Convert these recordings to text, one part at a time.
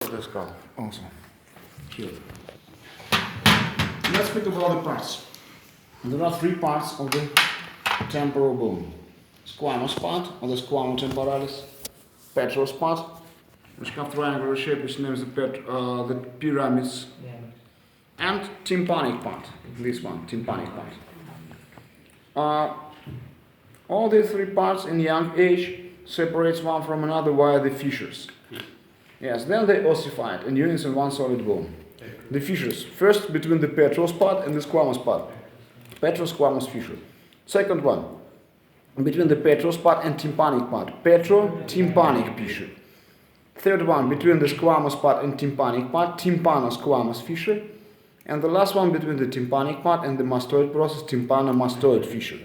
of the skull also. Here. Let's speak about the parts. There are three parts of the temporal bone. Squamous part, or the squamum temporalis, petrous part, which have triangular shape, which names the pyramids, and tympanic part, this one, tympanic part. All these three parts in young age separates one from another via the fissures. Yes, then they ossified in unison one solid bone. The fissures, first between the petrous part and the squamous part. Petro-squamous fissure. Second one, between the petrous part and tympanic part. Petro-tympanic fissure. Third one, between the squamous part and tympanic part. Tympano-squamous fissure. And the last one, between the tympanic part and the mastoid process. Tympano-mastoid fissure.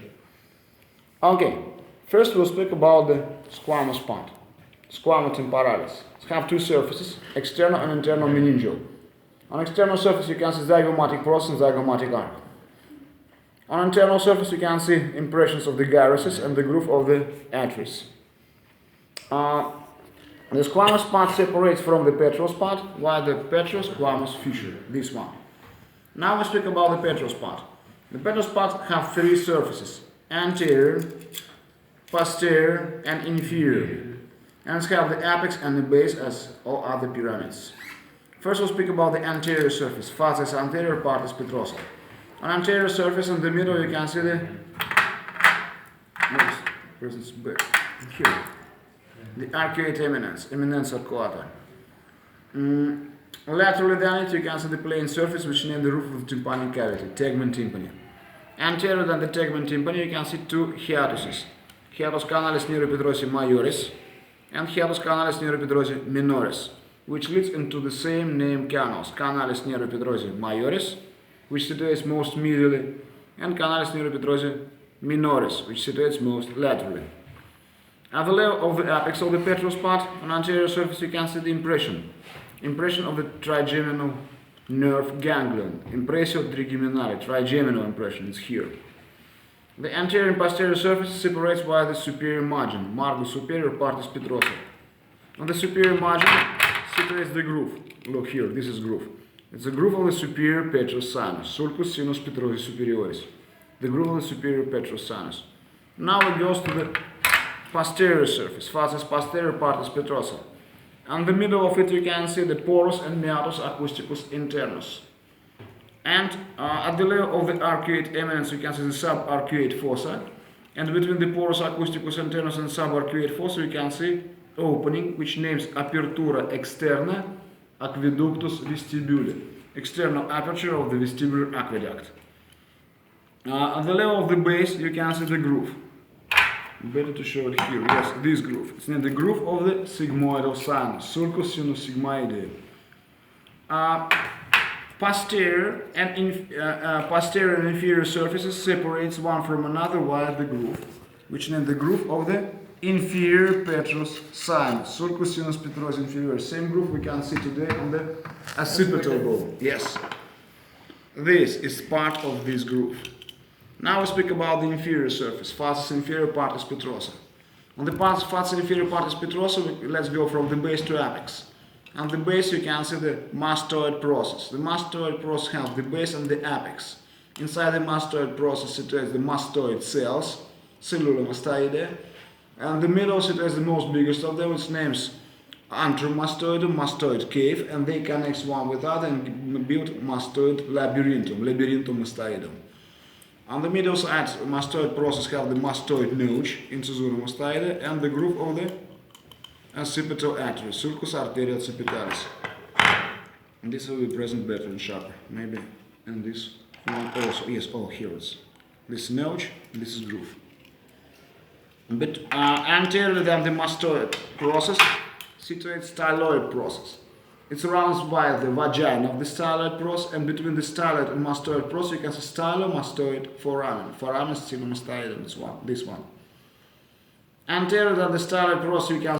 Okay, first we'll speak about the squamous part. Squamum temporalis. It has two surfaces, external and internal meningeal. On external surface you can see zygomatic process and zygomatic arc. On internal surface you can see impressions of the gyruses and the groove of the atries. The squamous part separates from the petrous part via the petro-squamous fissure, this one. Now we speak about the petrous part. The petrous part have three surfaces, anterior, posterior and inferior. And it have the apex and the base as all other pyramids. First we'll speak about the anterior surface, facies anterior, partis petrosa. On anterior surface in the middle you can see the arcuate eminence, eminence arcuata. Laterally than it you can see the plane surface which named the roof of the tympanic cavity, tegmen tympani. Anterior than the tegmen tympani you can see two hiatuses, hiatus canalis neuropetrosi majoris and hiatus canalis neuropetrosi minoris, which leads into the same name canals, canalis neuropetrosi majoris, which situates most medially, and canalis neuropetrosi minoris, which situates most laterally. At the level of the apex of the petrous part, on anterior surface you can see the impression of the trigeminal nerve ganglion, impressio trigeminale, trigeminal impression is here. The anterior and posterior surface separates by the superior margin, margus superior, partis petrosa. On the superior margin situates the groove. Look here, this is groove. It's the groove of the superior petrous sinus, sulcus sinus petrosi superioris. The groove of the superior petrous sinus. Now it goes to the posterior surface, facies posterior, partis petrosa. And the middle of it you can see the porus and meatus acousticus internus. And at the level of the arcuate eminence you can see the subarcuate fossa. And between the porus acousticus internus and subarcuate fossa you can see opening which names apertura externa aqueductus vestibule, external aperture of the vestibular aqueduct. At the level of the base you can see the groove. Better to show it here. Yes, this groove. It's named the groove of the sigmoidal sinus, sulcus sinus sigmoideum. Posterior and inferior surfaces separates one from another via the groove, which named the groove of the inferior petrous sinus, sulcus sinus petrosi inferior. Same groove we can see today on the occipital bone. Yes, this is part of this groove. Now we speak about the inferior surface, facies inferior, partis petrosa. On the facies inferior, partis petrosa, let's go from the base to apex. On the base you can see the mastoid process. The mastoid process has the base and the apex. Inside the mastoid process situates the mastoid cells, cellulomastoidea. And the middle situates the most biggest of them, which names antromastoidum, mastoid cave, and they connect one with other and build mastoid labyrinthum, labyrinthum mastoidum. On the middle side, mastoid process have the mastoid notch, incisura mastoidea, and the groove of the occipital artery, sulcus arterial occipitalis. And this will be present better and sharper, maybe in this one also. Yes, oh, here it's this notch, this is groove. But anterior than the mastoid process situates styloid process. It surrounds by the vagina of the styloid process, and between the styloid and mastoid process you can see stylomastoid foramen. Foramen stylomastoidum, this one. Anterior than the styloid process you can